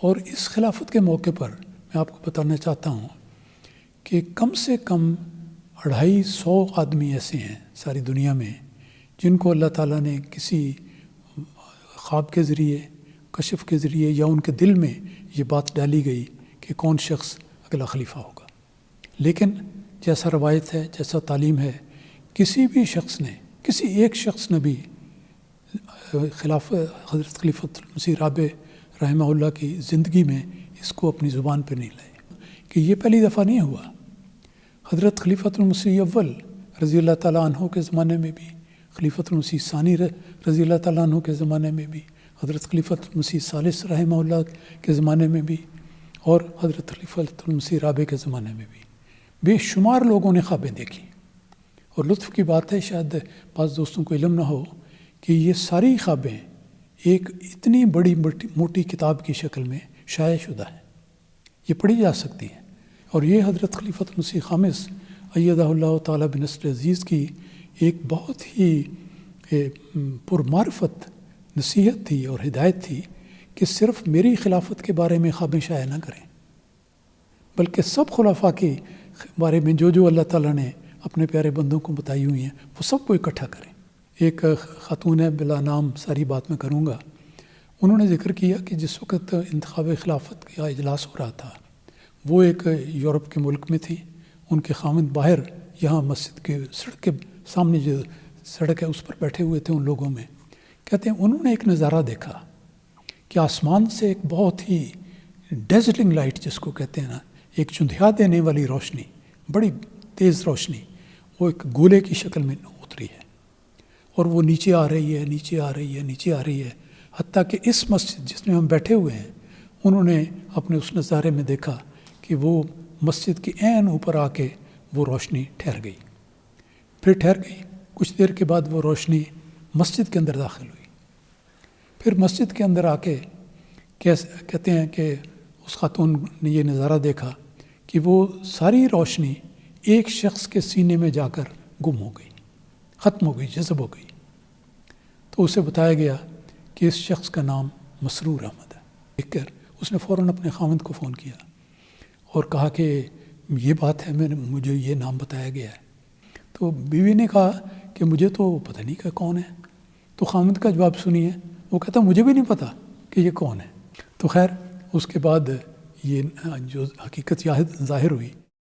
اور اس خلافت کے موقع پر میں آپ کو بتانا چاہتا ہوں کہ کم سے کم 250 آدمی ایسے ہیں ساری دنیا میں جن کو اللہ تعالیٰ نے کسی خواب کے ذریعے، کشف کے ذریعے یا ان کے دل میں یہ بات ڈالی گئی کہ کون شخص اگلا خلیفہ ہوگا. لیکن جیسا روایت ہے، جیسا تعلیم ہے، کسی بھی شخص نے، کسی ایک شخص نے بھی حضرت خلیفۃ المسیح رابع رحمہ اللہ کی زندگی میں اس کو اپنی زبان پہ نہیں لائے کہ یہ پہلی دفعہ نہیں ہوا. حضرت خلیفۃ المسیح اول رضی اللہ تعالیٰ عنہ کے زمانے میں بھی، خلیفۃ المسیح ثانی رضی اللہ تعالیٰ عنہ کے زمانے میں بھی، حضرت خلیفۃ المسیح ثالث رحمہ اللہ کے زمانے میں بھی، اور حضرت خلیفۃ المسیح رابع کے زمانے میں بھی بے شمار لوگوں نے خوابیں دیکھی. اور لطف کی بات ہے، شاید بعض دوستوں کو علم نہ ہو کہ یہ ساری خوابیں ایک اتنی بڑی موٹی کتاب کی شکل میں شائع شدہ ہیں، یہ پڑھی جا سکتی ہیں. اور یہ حضرت خلیفۃ المسیح خامس ایدہ اللہ تعالیٰ بنصر عزیز کی ایک بہت ہی پرمعرفت نصیحت تھی اور ہدایت تھی کہ صرف میری خلافت کے بارے میں خوابیں شائع نہ کریں، بلکہ سب خلفاء کے بارے میں جو اللہ تعالیٰ نے اپنے پیارے بندوں کو بتائی ہوئی ہیں وہ سب کو اکٹھا کریں. ایک خاتون ہے، بلا نام ساری بات میں کروں گا، انہوں نے ذکر کیا کہ جس وقت انتخاب خلافت کا اجلاس ہو رہا تھا وہ ایک یورپ کے ملک میں تھی. ان کے خاوند باہر یہاں مسجد کے سڑک کے سامنے جو سڑک ہے اس پر بیٹھے ہوئے تھے ان لوگوں میں. کہتے ہیں انہوں نے ایک نظارہ دیکھا کہ آسمان سے ایک بہت ہی ڈیزلنگ لائٹ جس کو کہتے ہیں نا، ایک چندھیا دینے والی روشنی، بڑی تیز روشنی، وہ ایک گولے کی شکل میں اتری ہے اور وہ نیچے آ رہی ہے، نیچے آ رہی ہے، نیچے آ رہی ہے، حتیٰ کہ اس مسجد جس میں ہم بیٹھے ہوئے ہیں انہوں نے اپنے اس نظارے میں دیکھا کہ وہ مسجد کے عین اوپر آ کے وہ روشنی ٹھہر گئی. پھر ٹھہر گئی، کچھ دیر کے بعد وہ روشنی مسجد کے اندر داخل ہوئی. پھر مسجد کے اندر آ کے کہتے ہیں کہ اس خاتون نے یہ نظارہ دیکھا کہ وہ ساری روشنی ایک شخص کے سینے میں جا کر گم ہو گئی، ختم ہو گئی، جذب ہو گئی. تو اسے بتایا گیا کہ اس شخص کا نام مسرور احمد ہے. دیکھ کر اس نے فوراً اپنے خاوند کو فون کیا اور کہا کہ یہ بات ہے، مجھے یہ نام بتایا گیا ہے. تو بیوی نے کہا کہ مجھے تو پتہ نہیں کہ کون ہے. تو خاوند کا جواب سنیے، وہ کہتا مجھے بھی نہیں پتہ کہ یہ کون ہے. تو خیر اس کے بعد یہ جو حقیقت ظاہر ہوئی